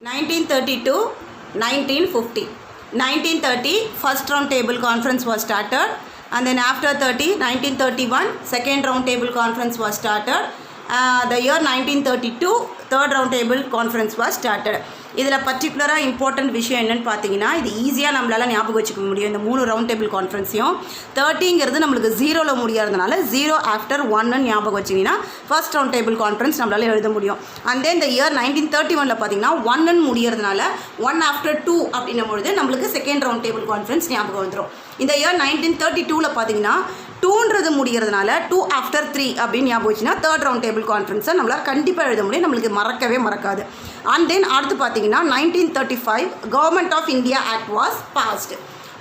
1930 to 1950. 1930 first round table conference was started, and then after 1931 second round table conference was started. The year 1932 third round table conference was started. இதில் பர்டிகுலராக important விஷயம் என்னென்னு பார்த்தீங்கன்னா, இது ஈஸியாக நம்மளால் ஞாபகம் வச்சுக்க முடியும். இந்த 3 ரவுண்ட் டேபிள் கான்ஃபரன்ஸையும் 30ங்கிறது நம்மளுக்கு 0ல் முடியாததுனால 0 ஆஃப்டர் 1ன்னு ஞாபகம் வச்சிங்கன்னா ஃபர்ஸ்ட் ரவுண்ட் டேபிள் கான்ஃபரன்ஸ் நம்மளால் எழுத முடியும். அண்ட் தென் இந்த இயர் 1931 பார்த்தீங்கன்னா 1ன்னு முடியறதுனால 1 ஆஃப்டர் 2 அப்படின்னும் பொழுது நம்மளுக்கு செகண்ட் ரவுண்ட் டேபிள் கான்ஃபரன்ஸ் ஞாபகம் வந்துடும். இந்த இயர் 1932 பார்த்தீங்கன்னா 2ன்றது முடிகிறதுனால 2 ஆஃப்டர் 3 அப்படின்னு ஞாபகம் வச்சுன்னா தேர்ட் ரவுண்ட் டேபிள் கான்ஃபரன்ஸை நம்மளால் கண்டிப்பாக எழுத முடியும், நம்மளுக்கு மறக்கவே மறக்காது. அண்ட் தென் அடுத்து பார்த்தீங்கன்னா 1935 government of India act was passed.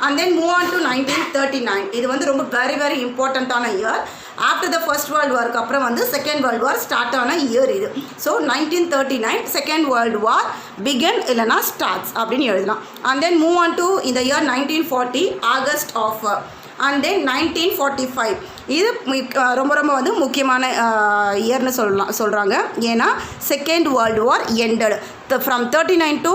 And then move on to 1939. இது வந்து ரொம்ப வெரி வெரி இம்பார்ட்டண்ட்டான year. After the first world வார்க்கு அப்புறம் வந்து செகண்ட் வேர்ல்டு வார் ஸ்டார்ட் ஆன இயர் இது. So 1939 second world war began இல்லைனா ஸ்டார்ட்ஸ் அப்படின்னு எழுதலாம். And then move on to இந்த year 1940 August offer. And then 1945 இது ரொம்ப ரொம்ப வந்து முக்கியமான இயர்னு சொல்கிறாங்க. ஏன்னா second world war ended. From 39 to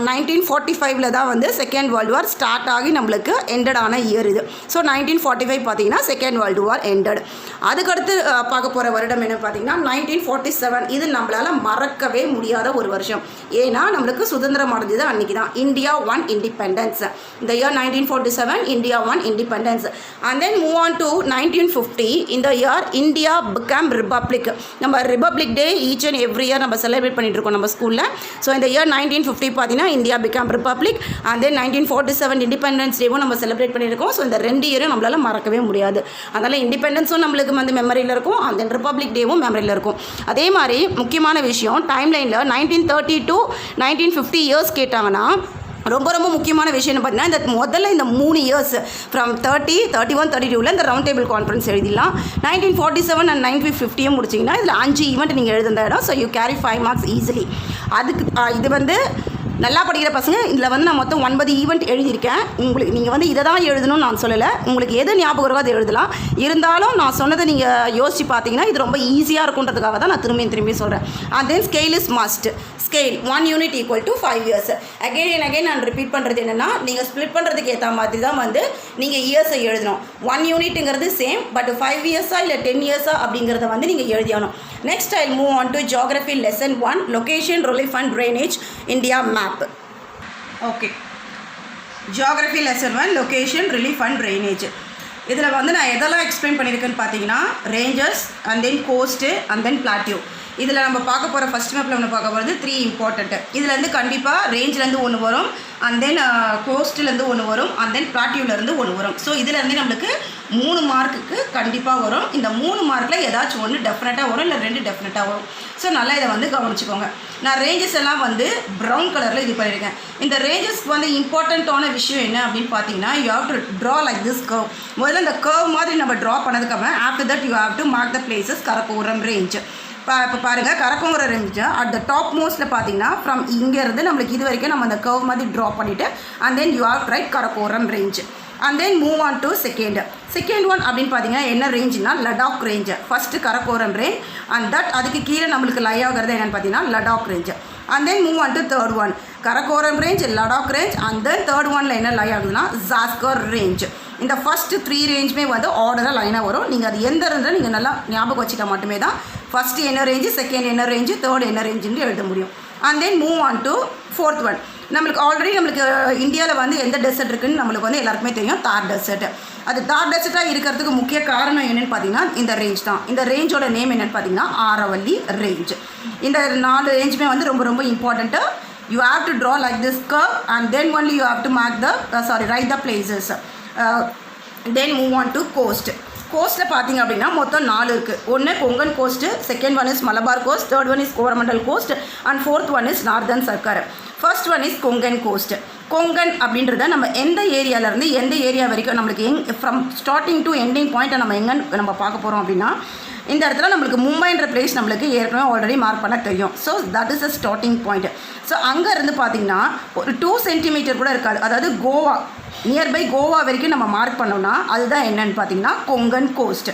1945 தான் வந்து செகண்ட் வேர்ல்டு வார் ஸ்டார்ட் ஆகி நம்மளுக்கு எண்டட் ஆன இயர் இது. ஸோ 1945 பார்த்தீங்கன்னா செகண்ட் வேர்ல்டு வார் எண்டட். அதுக்கடுத்து பார்க்க போகிற வருடம் என்ன பார்த்தீங்கன்னா 1947. இது நம்மளால் மறக்கவே முடியாத ஒரு வருஷம். ஏன்னா நம்மளுக்கு சுதந்திரம் அடைஞ்சது அன்றைக்கி தான். India won independence. இந்த year 1947 India won independence. And then move on to 1950. இந்த இயர் இந்தியா பிகம் ரிபப்ளிக். நம்ம republic day each and every year நம்ம செலிப்ரேட் பண்ணிட்டு இருக்கோம் நம்ம ஸ்கூலில். ஸோ இந்த இயர் 1950 பார்த்தீங்கன்னா India become republic. And then 1947 independence டேவும் நம்ம செலிப்ரேட் பண்ணியிருக்கோம். ஸோ இந்த 2 இயரும் நம்மளால் மறக்கவே முடியாது. அதனால் இண்டிபெண்டன்ஸும் நம்மளுக்கு வந்து மெமரியில் இருக்கும், அண்ட் தென் ரிபப்ளிக் டேவும் மெமரியில் இருக்கும். அதே மாதிரி முக்கியமான விஷயம் டைம் லைனில் 1930 to 1950 இயர்ஸ் கேட்டாங்கன்னா ரொம்ப ரொம்ப முக்கியமான விஷயம்னு பார்த்தீங்கன்னா இந்த முதல்ல இந்த 3 இயர்ஸ் ஃப்ரம் 30, 31, 32 இந்த ரவுண்ட் டேபிள் கான்ஃபரன்ஸ் எழுதிடலாம். 1947 அண்ட் 1950 முடிச்சிங்கன்னா இதில் 5 ஈவெண்ட் நீங்கள் எழுதுந்த இடம். So you carry 5 marks easily. அதுக்கு இது வந்து நல்லா படிக்கிற பசங்க இதில் வந்து நான் மொத்தம் 9 ஈவெண்ட் எழுதியிருக்கேன். உங்களுக்கு நீங்கள் வந்து இதை தான் எழுதணும்னு நான் சொல்லலை, உங்களுக்கு எது ஞாபகம் இருக்கோ அதை எழுதலாம். இருந்தாலும் நான் சொன்னதை நீங்கள் யோசித்து பார்த்தீங்கன்னா இது ரொம்ப ஈஸியாக இருக்குன்றதுக்காக தான் நான் திரும்பி சொல்கிறேன். And then scale is must. Scale 1 unit equal to 5 years. Again and again நான் ரிப்பீட் பண்ணுறது என்னென்னா, நீங்கள் ஸ்ப்ளிட் பண்ணுறதுக்கு ஏற்ற மாதிரி தான் வந்து நீங்கள் இயர்ஸை எழுதணும். 1 யூனிட்டுங்கிறது சேம், பட் 5 இயர்ஸா இல்லை 10 இயர்ஸா அப்படிங்கிறத வந்து நீங்கள் எழுதியாகணும். Next I move on to geography lesson 1 location relief and drainage India map. Okay, geography lesson 1 location relief and drainage. இதில் வந்து நான் எதெல்லாம் எக்ஸ்பிளைன் பண்ணியிருக்கேன்னு பார்த்தீங்கன்னா ranges and then coast and then plateau. இதில் நம்ம பார்க்க போகிற ஃபஸ்ட் மேப்பில் ஒன்று பார்க்க போகிறது 3 இம்பார்ட்டண்ட்டு. இதுலேருந்து கண்டிப்பாக ரேஞ்சிலேருந்து ஒன்று வரும், அண்ட் தென் கோஸ்ட்லேருந்து ஒன்று வரும், அண்ட் தென் பிளாட்டியூலேருந்து ஒன்று வரும். ஸோ இதுலேருந்து நம்மளுக்கு 3 மார்க்குக்கு கண்டிப்பாக வரும். இந்த 3 மார்க்கில் ஏதாச்சும் ஒன்று டெஃபினட்டாக வரும், இல்லை 2 டெஃபினட்டாக வரும். ஸோ நல்லா இதை வந்து கவனிச்சுக்கோங்க. நான் ரேஞ்சஸ் எல்லாம் வந்து ப்ரௌன் கலரில் இது பண்ணியிருக்கேன். இந்த ரேஞ்சஸ்க்கு வந்து இம்பார்ட்டண்ட்டான விஷயம் என்ன அப்படின்னு பார்த்தீங்கன்னா, you have to draw like this curve. முதல்ல இந்த கர்வ் மாதிரி நம்ம ட்ரா பண்ணதுக்கப்புறம் after that you have to mark the places Karakoram range. இப்போ பாருங்கள், கரக்கோங்கிற ரேஞ்சு அட் த டாப் மோஸ்ட்டில் பார்த்தீங்கன்னா ஃப்ரம் இங்கேருந்து நம்மளுக்கு இது வரைக்கும் நம்ம அந்த கர்வ் மாதிரி ட்ரா பண்ணிவிட்டு and then you have write Karakoram range. And then move on to second one அப்படின்னு பார்த்தீங்கன்னா என்ன ரேஞ்சுனா Ladakh range. First Karakoram range and that அதுக்கு கீழே நம்மளுக்கு லை ஆகிறது என்னென்னு பார்த்தீங்கன்னா Ladakh range. And then move on to third one Karakoram range, Ladakh range, and then third ஒனில் என்ன லை ஆகுதுன்னா ஜாஸ்கர் ரேஞ்ச். இந்த ஃபஸ்ட்டு 3 ரேஞ்சுமே வந்து ஆர்டராக லைனாக வரும். நீங்கள் அது எந்த இருந்தால் நீங்கள் நல்லா ஞாபகம் வச்சுட்டா மட்டுமே தான் ஃபஸ்ட்டு என்ன ரேஞ்சு, செகண்ட் என்ன ரேஞ்சு, தேர்ட் என்ன ரேஞ்சுன்னு எழுத முடியும். And then move on to fourth one. நம்மளுக்கு ஆல்ரெடி நம்மளுக்கு இந்தியாவில் வந்து எந்த டெசர்ட் இருக்குதுன்னு நம்மளுக்கு வந்து எல்லாருக்குமே தெரியும், தார் டெசர்ட். அது தார் டெசர்ட்டாக இருக்கிறதுக்கு முக்கிய காரணம் என்னென்னு பார்த்தீங்கன்னா இந்த ரேஞ்ச் தான். இந்த ரேஞ்சோட நேம் என்னென்னு பார்த்தீங்கன்னா ஆரவல்லி ரேஞ்ச். இந்த 4 ரேஞ்சுமே வந்து ரொம்ப ரொம்ப இம்பார்ட்டண்ட்டு. You have to draw like this curve and then only you have to mark right the places. Then move on to coast. கோஸ்ட்டில் பார்த்தீங்க அப்படின்னா மொத்தம் 4 இருக்குது. ஒன்று Konkan coast, second one is Malabar coast, third one is Coromandel coast, and fourth one is northern Circar. First one is Konkan coast. Konkan அப்படின்றத நம்ம எந்த ஏரியாவிலேருந்து எந்த ஏரியா வரைக்கும் நம்மளுக்கு ஃப்ரம் ஸ்டார்டிங் டு எண்டிங் பாயிண்ட்டை நம்ம பார்க்க போகிறோம் அப்படின்னா இந்த இடத்துல நம்மளுக்கு மும்பைன்ற பிளேஸ் நம்மளுக்கு ஏற்கனவே ஆல்ரெடி மார்க் பண்ண தெரியும். So that is a starting point. So அங்கேருந்து பார்த்தீங்கன்னா ஒரு 2 சென்டிமீட்டர் கூட இருக்காது. அதாவது கோவா நியர்பை கோவா வரைக்கும் நம்ம மார்க் பண்ணோம்னா அதுதான் என்னென்னு பார்த்தீங்கன்னா கொங்கன் கோஸ்ட்.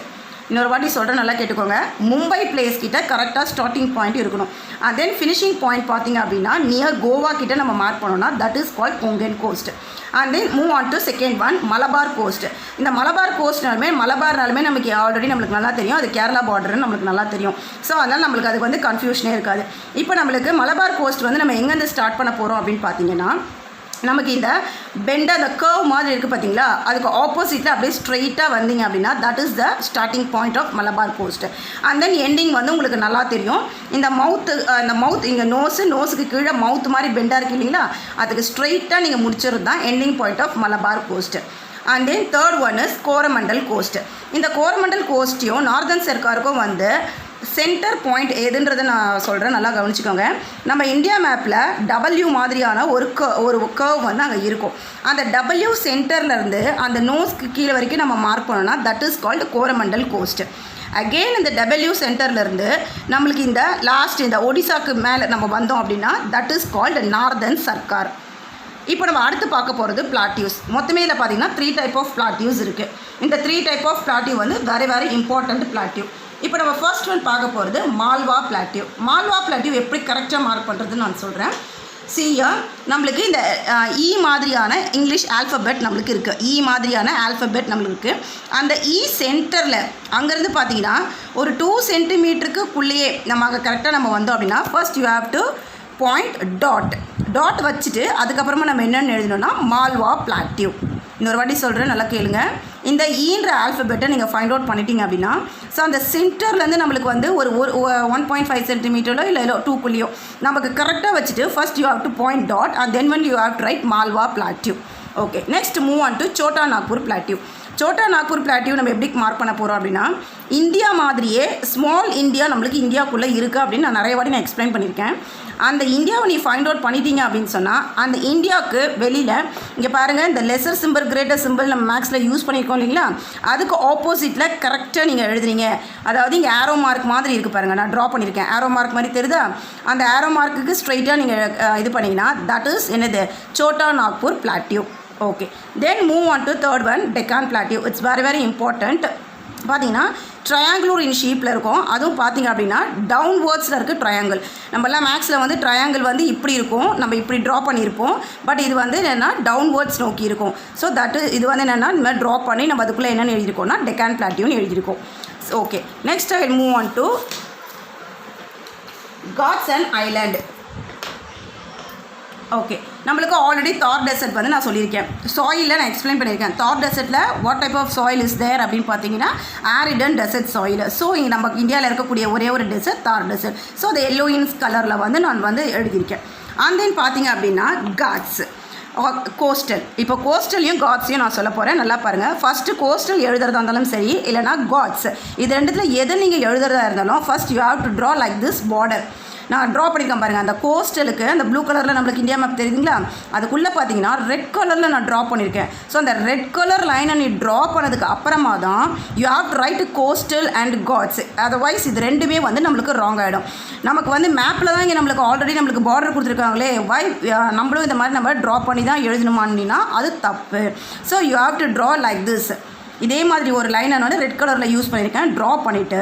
இன்னொரு வாட்டி சொல்கிறேன், நல்லா கேட்டுக்கோங்க. மும்பை பிளேஸ் கிட்ட கரெக்டாக ஸ்டார்டிங் பாயிண்ட் இருக்கணும். அண்ட் தென் ஃபினிஷிங் பாயிண்ட் பார்த்தீங்க அப்படின்னா நியர் கோவா கிட்ட நம்ம மார்க் பண்ணோம்னா that is called Konkan coast. And then move on to second one Malabar coast. இந்த மலபார் கோஸ்ட்னாலுமே மலபார்னாலுமே நமக்கு ஆல்ரெடி நம்மளுக்கு நல்லா தெரியும், அது கேரளா பார்டர்னு நம்மளுக்கு நல்லா தெரியும். ஸோ அதனால் நம்மளுக்கு அதுக்கு வந்து கன்ஃபியூஷனே இருக்காது. இப்போ நம்மளுக்கு மலபார் கோஸ்ட் வந்து நம்ம எங்கேருந்து ஸ்டார்ட் பண்ண போகிறோம் அப்படின்னு பார்த்தீங்கன்னா, நமக்கு இந்த பெண்ட் அந்த கர்வ் மாதிரி இருக்குது பார்த்தீங்களா, அதுக்கு ஆப்போசிட்டில் அப்படியே ஸ்ட்ரெயிட்டாக வந்தீங்க அப்படின்னா that is the starting point of Malabar coast. And then ending வந்து உங்களுக்கு நல்லா தெரியும். இந்த மவுத் இங்கே நோஸுக்கு கீழே மவுத் மாதிரி பெண்டாக இருக்குது இல்லைங்களா, அதுக்கு ஸ்ட்ரெயிட்டாக நீங்கள் முடிச்சிருது தான் ending point of Malabar coast. And then third one is Coromandel coast. இந்த கோரமண்டல் கோஸ்ட்டையும் நார்தன் சர்க்காருக்கும் வந்து சென்டர் பாயிண்ட் எதுன்றதை நான் சொல்கிறேன், நல்லா கவனிச்சுக்கோங்க. நம்ம இந்தியா மேப்பில் டபிள்யூ மாதிரியான ஒரு கர்வ் வந்து அங்கே இருக்கும். அந்த டபிள்யூ சென்டர்லேருந்து அந்த நோஸ்க்கு கீழே வரைக்கும் நம்ம மார்க் பண்ணோம்னா that is called Coromandel coast. Again இந்த டபிள்யூ சென்டர்லேருந்து நம்மளுக்கு இந்த லாஸ்ட் இந்த ஒடிசாக்கு மேலே நம்ம வந்தோம் அப்படின்னா that is called northern Sarkar. இப்போ நம்ம அடுத்து பார்க்க போகிறது பிளாட்டியூஸ். மொத்தமே இதில் பார்த்தீங்கன்னா 3 டைப் ஆஃப் பிளாட்டியூஸ் இருக்குது. இந்த 3 டைப் ஆஃப் பிளாட்டியூ வந்து வெரி இம்பார்ட்டண்ட் பிளாட்டியூ. இப்போ நம்ம ஃபர்ஸ்ட் ஒன் பார்க்க போகிறது மால்வா பிளாட்டியூ. மால்வா பிளாட்டியூ எப்படி கரெக்டாக மார்க் பண்ணுறதுன்னு நான் சொல்கிறேன். சியா நம்மளுக்கு இந்த இ மாதிரியான இங்கிலீஷ் ஆல்ஃபபெட் நம்மளுக்கு இருக்குது. இ மாதிரியான ஆல்ஃபபெட் நம்மளுக்கு இருக்குது. அந்த இ சென்டரில் அங்கேருந்து பார்த்தீங்கன்னா ஒரு 2 சென்டிமீட்டருக்குள்ளேயே நம்ம அங்கே கரெக்டாக நம்ம வந்தோம் அப்படின்னா first you have to point dot வச்சுட்டு அதுக்கப்புறமா நம்ம என்னென்னு எழுதணும்னா மால்வா பிளாட்டியூ. இன்னொரு வாட்டி சொல்கிறேன், நல்லா கேளுங்க. இந்த ஈன்ற ஆல்ஃபபெட்டை நீங்கள் ஃபைண்ட் அவுட் பண்ணிட்டீங்க அப்படின்னா ஸோ அந்த சென்டர்லேருந்து நம்மளுக்கு வந்து ஒரு 1.5 சென்டிமீட்டரோ இல்லை 2 நமக்கு கரெக்டாக வச்சுட்டு first you have to point dot and then when you have to write Malwa plateau. Okay, next move on to Chota Nagpur plateau. Chota Nagpur plateau நம்ம எப்படி மார்க் பண்ண போகிறோம் அப்படின்னா, இந்தியா மாதிரியே ஸ்மால் இந்தியா நம்மளுக்கு இந்தியாவுக்குள்ளே இருக்குது அப்படின்னு நான் நிறைய வாட்டி நான் எக்ஸ்பிளைன் பண்ணியிருக்கேன். அந்த இந்தியாவை நீ ஃபைண்ட் அவுட் பண்ணிட்டீங்க அப்படின்னு சொன்னால் அந்த இந்தியாவுக்கு வெளியில் இங்கே பாருங்கள், இந்த லெசர் சிம்பிள் கிரேட்டர் சிம்பிள் நம்ம மேக்ஸில் யூஸ் பண்ணியிருக்கோம் இல்லைங்களா, அதுக்கு ஆப்போசிட்டில் கரெக்டாக நீங்கள் எழுதுறீங்க. அதாவது இங்கே ஆரோ மார்க் மாதிரி இருக்குது பாருங்கள், நான் ட்ரா பண்ணியிருக்கேன். ஆரோ மார்க் மாதிரி தெரியுதா, அந்த ஆரோ மார்க்குக்கு ஸ்ட்ரைட்டாக நீங்கள் இது பண்ணிங்கன்னா தட் இஸ் என்னது Chota Nagpur plateau. Okay, then move on to third one Deccan plateau. It's very important. பார்த்தீங்கன்னா ட்ரையாங்குலர் இன் ஷேப்பில் இருக்கும். அதுவும் பார்த்தீங்க அப்படின்னா டவுன்வேர்ட்ஸில் இருக்குது ட்ரையாங்கிள். நம்மலாம் மேக்ஸில் வந்து ட்ரையாங்கிள் வந்து இப்படி இருக்கும், நம்ம இப்படி ட்ரா பண்ணியிருப்போம். பட் இது வந்து என்னென்னா டவுன்வேர்ட்ஸ் நோக்கி இருக்கும். ஸோ தட் இது வந்து என்னென்னா இந்த மாதிரி ட்ரா பண்ணி நம்ம அதுக்குள்ளே என்னென்னு எழுதியிருக்கோம்னா டெக்கான் பிளாட்டியூன்னு எழுதியிருக்கோம். Okay, next I will move on to ghats and island. Okay, நம்மளுக்கு ஆல்ரெடி தார் டெசர்ட் வந்து நான் சொல்லியிருக்கேன். சாயிலில் நான் எக்ஸ்பிளைன் பண்ணியிருக்கேன். தார் டெசர்ட்டில் what type of soil is there அப்படின்னு பார்த்தீங்கன்னா ஆரிடன் டெசர்ட் சாயில். ஸோ இங்கே நம்ம இந்தியாவில் இருக்கக்கூடிய ஒரே ஒரு டெசர்ட் தார் டெசர்ட். ஸோ அது எல்லோயின்ஸ் கலரில் வந்து நான் வந்து எழுதியிருக்கேன். அண்ட் தென் பார்த்தீங்க அப்படின்னா காட்ஸ் கோஸ்டல். இப்போ கோஸ்டல்லையும் காட்ஸையும் நான் சொல்ல போகிறேன், நல்லா பாருங்கள். ஃபஸ்ட்டு கோஸ்டல் எழுதுறதா இருந்தாலும் சரி இல்லைனா காட்ஸ், இது ரெண்டுத்தில் எது நீங்கள் எழுதுறதா இருந்தாலும் first you have to draw like this border. நான் ட்ரா பண்ணியிருக்கேன் பாருங்கள், அந்த கோஸ்டலுக்கு அந்த ப்ளூ கலரில் நம்மளுக்கு இந்தியா மேப் தெரியுதுங்களா, அதுக்குள்ளே பார்த்தீங்கன்னா ரெட் கலரில் நான் ட்ரா பண்ணியிருக்கேன். ஸோ அந்த ரெட் கலர் லைனை நீ ட்ரா பண்ணதுக்கு அப்புறமா தான் you have to write coastal and ghats. Otherwise இது ரெண்டுமே வந்து நம்மளுக்கு ராங் ஆகிடும். நமக்கு வந்து மேப்பில் தான் இங்கே நம்மளுக்கு ஆல்ரெடி நம்மளுக்கு பார்டர் கொடுத்துருக்காங்களே, நம்மளும் இந்த மாதிரி நம்ம ட்ரா பண்ணி தான் எழுதணுமான்னா அது தப்பு. So you have to draw like this. இதே மாதிரி ஒரு லைன் நான் ரெட் கலரில் யூஸ் பண்ணியிருக்கேன். ட்ரா பண்ணிவிட்டு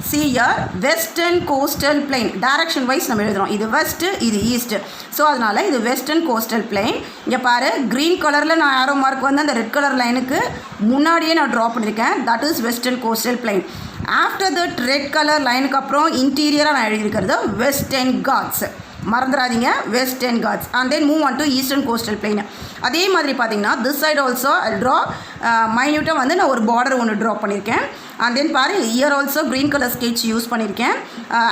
CR western coastal plain direction wise நம்ம எழுதுகிறோம். இது வெஸ்ட்டு, இது ஈஸ்ட்டு. ஸோ அதனால் இது வெஸ்டர்ன் கோஸ்டல் பிளெயின். இங்கே பாரு, க்ரீன் கலரில் நான் ஆரோ மார்க் வந்து அந்த ரெட் கலர் லைனுக்கு முன்னாடியே நான் ட்ரா பண்ணியிருக்கேன். That is western coastal plain. After that red colour லைனுக்கு அப்புறம் இன்டீரியராக நான் எழுதியிருக்கிறது வெஸ்டர்ன் காட்ஸ். மறந்துடாதீங்க, western ghats. And then move on to eastern coastal plain. அதே மாதிரி பார்த்தீங்கன்னா this side also I draw மைன்யூட்டாக வந்து நான் ஒரு பார்டர் ஒன்று ட்ரா பண்ணியிருக்கேன். அண்ட் தென் பாரு, year also green colour sketch use பண்ணியிருக்கேன்.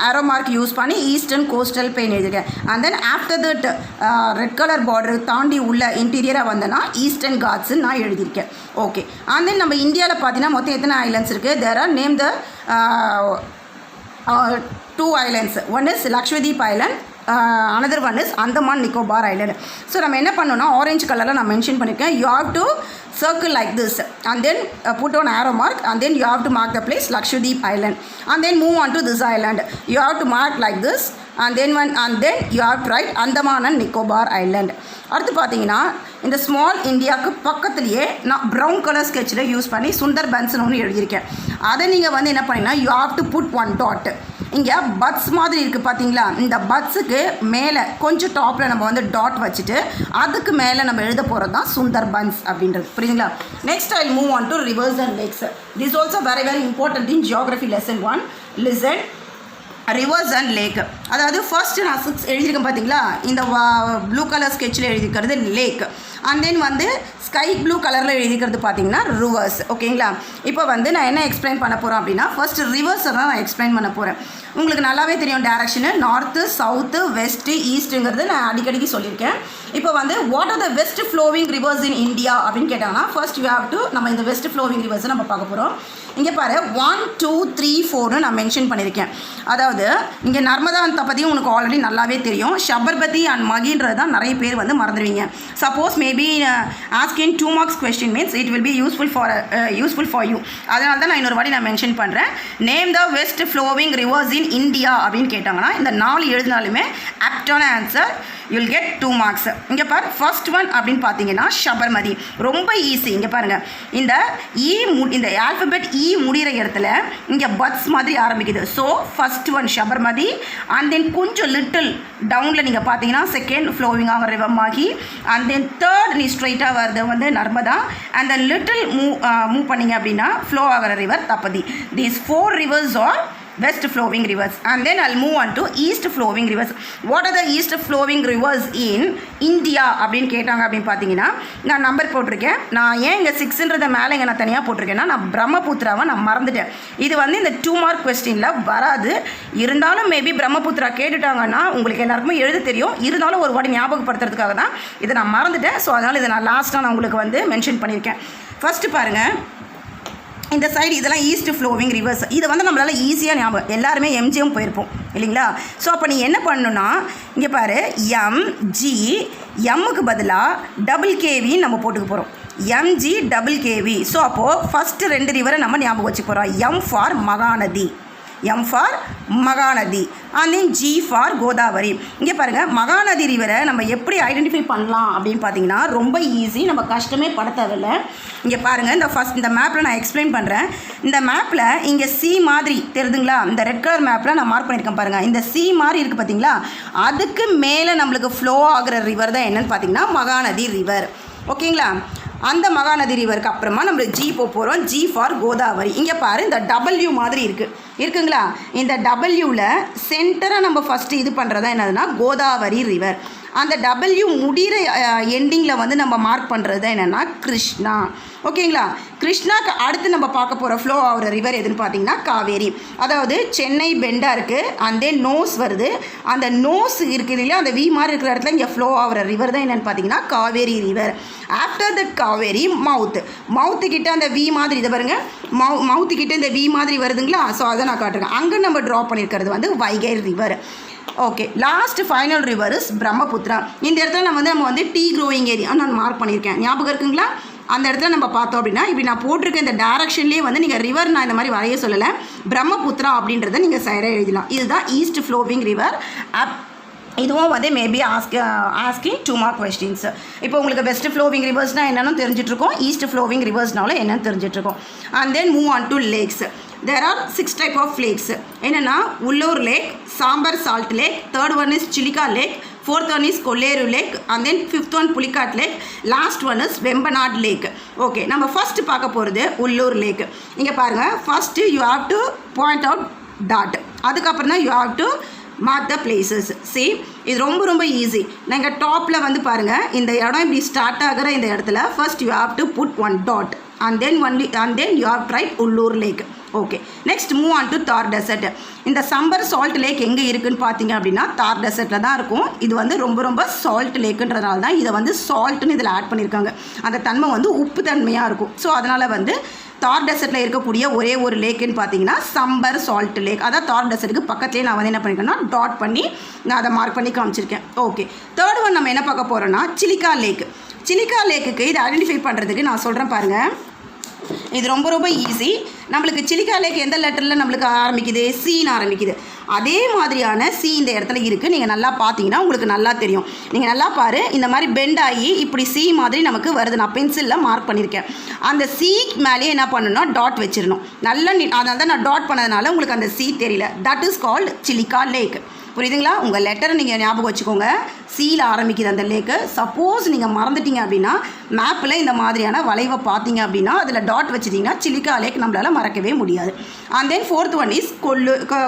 ஆரோ மார்க் யூஸ் பண்ணி ஈஸ்டர்ன் கோஸ்டல் பிளெயின் எழுதியிருக்கேன். And then after that red colour border தாண்டி உள்ள இன்டீரியராக வந்தேன்னா ஈஸ்டர்ன் காட்ஸ்ன்னு நான் எழுதியிருக்கேன். ஓகே, அண்ட் தென் நம்ம இந்தியாவில் பார்த்தீங்கன்னா மொத்தம் எத்தனை ஐலண்ட்ஸ் இருக்குது? There are name the 2 islands. One is Lakshadweep island, another one is Andaman Nicobar Island. So நம்ம என்ன பண்ணோம்னா ஆரஞ்சு கலரில் நான் மென்ஷன் பண்ணியிருக்கேன். You have to circle like this and then put on arrow mark and then you have to mark the place Lakshadweep Island and then move on to this island. You have to mark like this and then you have tried Andaman and Nicobar Island. அடுத்து பார்த்தீங்கன்னா இந்த small இந்தியாவுக்கு பக்கத்துலேயே நான் brown colour ஸ்கெட்சில் use பண்ணி சுந்தர் பன்ஸ்னு ஒன்று எழுதியிருக்கேன். அதை நீங்கள் வந்து என்ன பண்ணிங்கன்னா you have to put 1 dot. இங்கே பட்ஸ் மாதிரி இருக்குது பார்த்தீங்களா, இந்த பட்ஸுக்கு மேலே கொஞ்சம் டாப்பில் நம்ம வந்து டாட் வச்சுட்டு அதுக்கு மேலே நம்ம எழுத போகிறது தான் சுந்தர் பன்ஸ் அப்படின்றது. புரியுதுங்களா? Next I move on to rivers and lakes. This also very very important in geography lesson 1. Listen rivers and lake. அதாவது ஃபர்ஸ்ட் நான் 6 எழுதியிருக்கேன் பார்த்தீங்களா, இந்த ப்ளூ கலர் ஸ்கெட்சில் எழுதிக்கிறது லேக், அண்ட் தென் வந்து ஸ்கை ப்ளூ கலரில் எழுதிக்கிறது பார்த்தீங்கன்னா ரிவர்ஸ். ஓகேங்களா? இப்போ வந்து நான் என்ன எக்ஸ்பிளைன் பண்ண போகிறேன் அப்படின்னா ஃபர்ஸ்ட் ரிவர்ஸை தான் நான் எக்ஸ்பிளைன் பண்ண போகிறேன். உங்களுக்கு நல்லாவே தெரியும் டேரக்ஷனு நார்த்து சவுத்து வெஸ்ட்டு ஈஸ்ட்டுங்கிறது நான் அடிக்கடிக்கு சொல்லியிருக்கேன். இப்போ வந்து what are the west flowing rivers in India அப்படின்னு கேட்டாங்கன்னா ஃபர்ஸ்ட் யூ ஹேவ் டு நம்ம இந்த வெஸ்ட் ஃப்ளோவிங் ரிவர்ஸை நம்ம பார்க்க போகிறோம். இங்கே பாரு 1 2 3 4னு நான் மென்ஷன் பண்ணியிருக்கேன். அதாவது இங்கே நர்மதாத்தை பற்றியும் உனக்கு ஆல்ரெடி நல்லாவே தெரியும். ஷபர்பதி அண்ட் மகின்றது தான் நிறைய பேர் வந்து மறந்துடுவீங்க. Suppose maybe asking 2 marks question means it will be useful for you. அதனால தான் நான் இன்னொரு வாட்டி நான் மென்ஷன் பண்ணுறேன். Name the west flowing rivers in India அப்படின்னு கேட்டாங்கன்னா இந்த 4 எழுதினாலுமே ஆப்டான answer you will get 2 marks. இங்கே பார் ஃபர்ஸ்ட் ஒன் அப்படின்னு பார்த்தீங்கன்னா ஷபர்மதி. ரொம்ப ஈஸி. இங்கே பாருங்கள், இந்த இந்த ஆல்ஃபபெட் முடிகிற இடத்துல இங்கே பட்ஸ் மாதிரி ஆரம்பிக்குது. So first one Sabarmati, and then கொஞ்சம் லிட்டில் டவுனில் நீங்கள் பார்த்தீங்கன்னா செகண்ட் ஃப்ளோவிங் ஆகிற river Mahi, and then third நீ ஸ்ட்ரைட்டாக வருது வந்து Narmada, and then little move பண்ணிங்க அப்படின்னா ஃப்ளோ ஆகிற river Tapti. These 4 rivers are west flowing rivers. And then I'll move on to east flowing rivers. What are the east flowing rivers in India அப்படின்னு கேட்டாங்க அப்படின்னு பார்த்தீங்கன்னா நான் நம்பர் போட்டிருக்கேன். நான் ஏன் இங்கே 6ன்றதை மேலே இங்கே நான் தனியாக போட்டிருக்கேன்னா நான் பிரம்மபுத்திராவை நான் மறந்துட்டேன். இது வந்து இந்த 2 மார்க் கொஸ்டினில் வராது. இருந்தாலும் மேபி பிரம்மபுத்திரா கேட்டுட்டாங்கன்னா உங்களுக்கு எல்லாருக்குமே எழுத தெரியும். இருந்தாலும் ஒரு வாட்டி ஞாபகப்படுத்துறதுக்காக தான் இதை நான் மறந்துட்டேன். ஸோ அதனால் இதை நான் லாஸ்ட்டாக நான் உங்களுக்கு வந்து மென்ஷன் பண்ணியிருக்கேன். ஃபஸ்ட்டு பாருங்கள், இந்த சைடு இதெல்லாம் ஈஸ்ட் ஃப்ளோவிங் ரிவர்ஸ். இதை வந்து நம்மளால் ஈஸியாக ஞாபகம் எல்லாருமே எம்ஜிஎம் போயிருப்போம் இல்லைங்களா? ஸோ அப்போ நீ என்ன பண்ணணுன்னா இங்கே பாரு எம்ஜி எம்முக்கு பதிலாக KV நம்ம போட்டுக்க போகிறோம். MG KV. ஸோ அப்போது ஃபஸ்ட்டு 2 ரிவரை நம்ம ஞாபகம் வச்சுக்க போகிறோம். M for Mahanadi, M for Mahanadi, and then G for Godavari. இங்கே பாருங்கள், மகாநதி ரிவரை நம்ம எப்படி ஐடென்டிஃபை பண்ணலாம் அப்படின்னு பார்த்தீங்கன்னா ரொம்ப ஈஸி, நம்ம கஷ்டமே பட தேவையில்லை. இங்கே பாருங்கள், இந்த மேப்பில் நான் எக்ஸ்பிளைன் பண்ணுறேன். இந்த மேப்பில் இங்கே C மாதிரி தெரியுதுங்களா? இந்த ரெட் கலர் மேப்பில் நான் மார்க் பண்ணியிருக்கேன் பாருங்கள். இந்த C மாதிரி இருக்குது பார்த்தீங்களா? அதுக்கு மேலே நம்மளுக்கு ஃப்ளோ ஆகிற ரிவர் தான் என்னென்னு பார்த்தீங்கன்னா மகாநதி ரிவர். ஓகேங்களா? அந்த மகாநதி ரிவருக்கு அப்புறமா நம்ம G போகிறோம். G for Godavari. இங்கே பாரு, இந்த W மாதிரி இருக்குங்களா? இந்த Wவில் சென்டராக நம்ம ஃபஸ்ட்டு இது பண்ணுறதா என்னதுன்னா கோதாவரி ரிவர். அந்த W முடிகிற எண்டிங்கில் வந்து நம்ம மார்க் பண்ணுறது தான் என்னென்னா கிருஷ்ணா. ஓகேங்களா? கிருஷ்ணாக்கு அடுத்து நம்ம பார்க்க போகிற ஃப்ளோ ஆகிற ரிவர் எதுன்னு பார்த்தீங்கன்னா காவேரி. அதாவது சென்னை பெண்டாக இருக்குது, அந்த நோஸ் வருது, அந்த நோஸ் இருக்குது இல்லையா, அந்த V மாதிரி இருக்கிற இடத்துல இங்கே ஃப்ளோ ஆகிற ரிவர் தான் என்னென்னு பார்த்தீங்கன்னா Kaveri river. After that Kaveri மவுத்துக்கிட்ட அந்த V மாதிரி இதை பாருங்கள், மவுத்துக்கிட்ட இந்த V மாதிரி வருதுங்களா? ஸோ அதை நான் காட்டுறேன். அங்கே நம்ம ட்ரா பண்ணியிருக்கிறது வந்து Vaigai river. Okay, last final river is Brahmaputra. இந்த இடத்துல நம்ம வந்து டீ க்ரோயிங் ஏரியா நான் மார்க் பண்ணியிருக்கேன். ஞாபகம் இருக்குங்களா? அந்த இடத்துல நம்ம பார்த்தோம் அப்படின்னா இப்படி நான் போட்டிருக்க இந்த டேரக்ஷன்லேயே வந்து நீங்கள் ரிவர் நான் இந்த மாதிரி வரைய சொல்லலை, பிரம்மபுத்திரா அப்படின்றத நீங்கள் சைடாக எழுதலாம். இதுதான் ஈஸ்ட் ஃப்ளோவிங் ரிவர். இதுவும் வந்து மேபி ஆஸ்கிங் 2 மார்க் கொஸ்டின்ஸ். இப்போ உங்களுக்கு வெஸ்ட் ஃப்ளோவிங் ரிவர்ஸ்னால் என்னென்னு தெரிஞ்சிட்ருக்கோம், ஈஸ்ட் ஃப்ளோவிங் ரிவர்ஸ்னால என்னென்னு தெரிஞ்சிட்ருக்கோம். And then move on to lakes. There are 6 type of lakes. என்னென்னா Wular lake, Sambhar salt lake, third one is Chilika lake, fourth one is Kolleru lake, and then fifth one Pulicat lake, last one is Vembanad lake. Okay, நம்ம first பார்க்க போகிறது Wular lake. இங்கே பாருங்கள், first you have to point out dot, அதுக்கப்புறம் தான் you have to mark the places. See, இது ரொம்ப easy. நீங்கள் டாப்பில் வந்து பாருங்கள், இந்த இடம் இப்படி ஸ்டார்ட் ஆகிற இந்த இடத்துல first you have to put 1 dot and then you have tried Wular lake. Okay, next move on to Thar desert. இந்த சம்பர் சால்ட் லேக் எங்கே இருக்குதுன்னு பார்த்தீங்க அப்படின்னா தார் டெசர்ட்டில் தான் இருக்கும். இது வந்து ரொம்ப சால்ட் லேக்குன்றதுனால தான் இதை வந்து சால்ட்டுன்னு இதில் ஆட் பண்ணியிருக்காங்க. அந்த தன்மை வந்து உப்பு தன்மையாக இருக்கும். ஸோ அதனால் வந்து தார் டெசர்ட்டில் இருக்கக்கூடிய ஒரே ஒரு லேக்குன்னு பார்த்தீங்கன்னா சம்பர் சால்ட் லேக். அதான் தார் டெசர்ட்டுக்கு பக்கத்துலேயே நான் வந்து என்ன பண்ணியிருக்கேன்னா டாட் பண்ணி நான் அதை மார்க் பண்ணி காமிச்சிருக்கேன். ஓகே, தேர்ட் ஒன் நம்ம என்ன பார்க்க போகிறோன்னா சிலிக்கா லேக். சிலிக்கா லேக்குக்கு இதை ஐடென்டிஃபை பண்ணுறதுக்கு நான் சொல்கிறேன் பாருங்கள். இது ரொம்ப ஈஸி. நம்மளுக்கு சிலிக்கா லேக் எந்த லெட்டரில் நம்மளுக்கு ஆரம்பிக்குது? சீன்னு ஆரம்பிக்குது. அதே மாதிரியான சி இந்த இடத்துல இருக்குது. நீங்கள் நல்லா பார்த்தீங்கன்னா உங்களுக்கு நல்லா தெரியும். நீங்கள் நல்லா பாரு, இந்த மாதிரி பெண்ட் ஆகி இப்படி சி மாதிரி நமக்கு வருது. நான் பென்சிலில் மார்க் பண்ணியிருக்கேன். அந்த சி மேலேயே என்ன பண்ணணும்னா டாட் வச்சிடணும். நல்லா அதனால தான் நான் டாட் பண்ணதுனால உங்களுக்கு அந்த சி தெரியல. That is called Chilika lake. புரியுதுங்களா? உங்கள் லெட்டரை நீங்கள் ஞாபகம் வச்சுக்கோங்க. சீல ஆரம்பிக்குது அந்த லேக்கு. சப்போஸ் நீங்கள் மறந்துட்டீங்க அப்படின்னா மேப்பில் இந்த மாதிரியான வளைவை பார்த்தீங்க அப்படின்னா அதில் டாட் வச்சுட்டிங்கன்னா சிலிக்கா லேக் நம்மளால் மறக்கவே முடியாது. And then fourth one is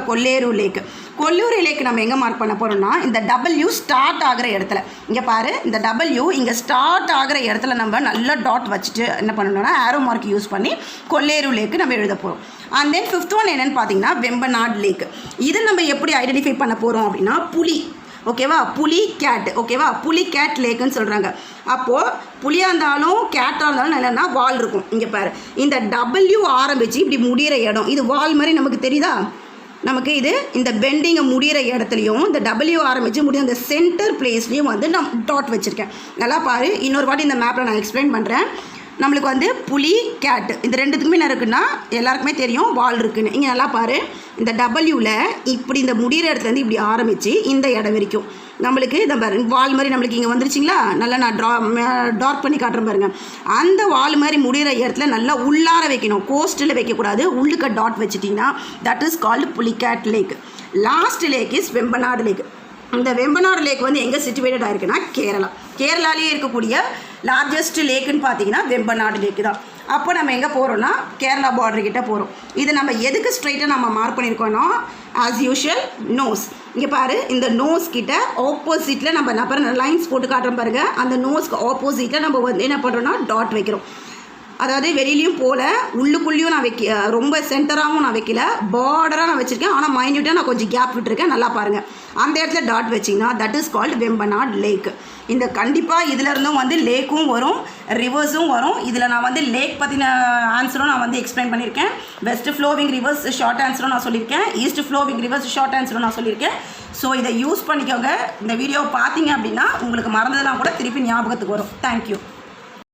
Kolleru lake. Kolleru lake நம்ம எங்கே மார்க் பண்ண போகிறோம்னா இந்த W ஸ்டார்ட் ஆகிற இடத்துல. இங்கே பாரு, இந்த W இங்கே ஸ்டார்ட் ஆகிற இடத்துல நம்ம நல்லா டாட் வச்சுட்டு என்ன பண்ணணும்னா ஆரோ மார்க் யூஸ் பண்ணி கொல்லேரு லேக்கு நம்ம எழுத போகிறோம். அண்ட் தென் ஃபிஃப்த் ஒன் என்னென்னு பார்த்தீங்கன்னா வெம்பநாடு லேக். இது நம்ம எப்படி ஐடென்டிஃபை பண்ண போகிறோம் அப்படின்னா புலி. ஓகேவா? புலி கேட். ஓகேவா? புலி கேட் லேக்குன்னு சொல்கிறாங்க. அப்போது புலியாக இருந்தாலும் கேட்டாக இருந்தாலும் என்னென்னா வால் இருக்கும். இங்கே பாரு, இந்த W ஆரம்பித்து இப்படி முடிகிற இடம் இது வால் மாதிரி நமக்கு தெரியுதா? நமக்கு இது இந்த பெண்டிங்கை முடிகிற இடத்துலையும் இந்த W ஆரம்பித்து முடிய அந்த சென்டர் பிளேஸ்லேயும் வந்து நான் டாட் வச்சுருக்கேன். நல்லா பாரு, இன்னொரு வாட்டி இந்த மேப்பில் நான் எக்ஸ்பிளைன் பண்ணுறேன். நம்மளுக்கு வந்து புலி கேட்டு இந்த ரெண்டுத்துக்குமே என்ன இருக்குன்னா எல்லாருக்குமே தெரியும் வால் இருக்குன்னு. இங்கே நல்லா பாரு, இந்த Wவில் இப்படி இந்த முடிகிற இடத்துலேருந்து இப்படி ஆரம்பித்து இந்த இடம் வரைக்கும் நம்மளுக்கு இந்த வால் மாதிரி நம்மளுக்கு இங்கே வந்துருச்சிங்களா? நல்லா நான் டார்க் பண்ணி காட்டுறேன் பாருங்கள். அந்த வால் மாதிரி முடிகிற இடத்துல நல்லா உள்ளார வைக்கணும். கோஸ்ட்டில் வைக்கக்கூடாது. உள்ளுக்க டாட் வச்சுட்டிங்கன்னா that is called Pulicat lake. Last lake is Vembanad lake. இந்த வெம்பநாடு லேக் வந்து எங்கே சிச்சுவேட்டட் ஆகிருக்குன்னா கேரளாலேயே இருக்கக்கூடிய லார்ஜஸ்ட் லேக்குன்னு பார்த்தீங்கன்னா வெம்பநாடு லேக்கு தான். அப்போ நம்ம எங்கே போகிறோன்னா கேரளா பார்டர்கிட்ட போகிறோம். இது நம்ம எதுக்கு ஸ்ட்ரைட்டாக நம்ம மார்க் பண்ணியிருக்கோன்னா ஆஸ் யூஷுவல் நோஸ். இங்கே பாரு, இந்த நோஸ் கிட்ட ஆப்போசிட்டில் நம்ம நம்பர் லைன்ஸ் போட்டு காட்டுறோம் பாருங்கள். அந்த நோஸ்க்கு ஆப்போசிட்டில் நம்ம வந்து என்ன பண்ணுறோன்னா டாட் வைக்கிறோம். அதாவது வெளியிலையும் போல் உள்ளுக்குள்ளேயும் நான் ரொம்ப சென்டராகவும் நான் வைக்கல, பார்டராக நான் வச்சுருக்கேன். ஆனால் மைன்யூட்டாக நான் கொஞ்சம் கேப் விட்டுருக்கேன். நல்லா பாருங்கள், அந்த இடத்துல டாட் வச்சிங்கன்னா that is called Vembanad lake. இந்த கண்டிப்பாக இதிலருந்தும் வந்து லேக்கும் வரும், ரிவர்ஸும் வரும். இதில் நான் வந்து லேக் பற்றின ஆன்சரும் நான் வந்து எக்ஸ்பிளைன் பண்ணியிருக்கேன். வெஸ்ட் ஃப்ளோவிங் ரிவர்ஸ் ஷார்ட் ஆன்சரும் நான் சொல்லியிருக்கேன். ஈஸ்ட் ஃப்ளோவிங் ரிவர்ஸ் ஷார்ட் ஆன்சரும் நான் சொல்லியிருக்கேன். ஸோ இதை யூஸ் பண்ணிக்கோங்க. இந்த வீடியோவை பார்த்தீங்க அப்படின்னா உங்களுக்கு மறந்ததெல்லாம் கூட திருப்பி ஞாபகத்துக்கு வரும். தேங்க்யூ.